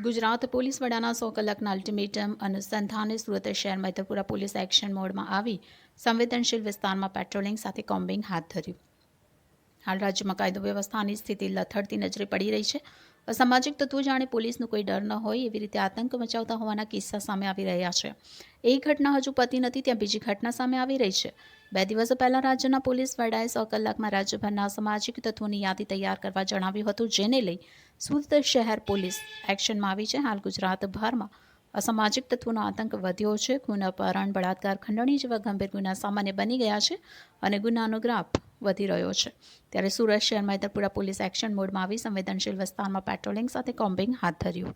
Gujarat police વડાના 100 કલાકના ultimatum અનુસંધાને સુરત શહેર મૈતરપુરા પોલીસ એક્શન મોડમાં આવી સંવેદનશીલ વિસ્તારમાં પેટ્રોલિંગ સાથે કોમ્બિંગ હાથ ધર્યું. હાલ રાજ્યમાં કાયદો વ્યવસ્થાની સ્થિતિ લથડતી નજરે પડી રહી છે. અસામાજિક તત્વો જાણે પોલીસનો કોઈ ડર ન હોય એવી રીતે આતંક મચાવતા હોવાના કિસ્સા સામે આવી રહ્યા છે. એક ઘટના હજુ પતી નથી ત્યાં બીજી ઘટના સામે આવી રહી છે. 2 દિવસ પહેલા રાજ્યના પોલીસ વડાએ 100 કલાકમાં રાજ્યભરના અસામાજિક તત્વોની યાદી તૈયાર કરવા જણાવ્યું હતું, જેને લઈ સુરત શહેર પોલીસ એક્શનમાં આવી છે. હાલ ગુજરાતભરમાં અસામાજિક તત્વોનો આતંક વધ્યો છે. ખૂન, અપહરણ, બળાત્કાર, ખંડણી જેવા ગંભીર ગુના સામાન્ય બની ગયા છે અને ગુનાનો ગ્રાફ વધી રહ્યો છે. ત્યારે સુરત શહેર મૈતરપુરા પોલીસ એક્શન મોડમાં આવી સંવેદનશીલ વિસ્તારમાં પેટ્રોલિંગ સાથે કોમ્બિંગ હાથ ધર્યું.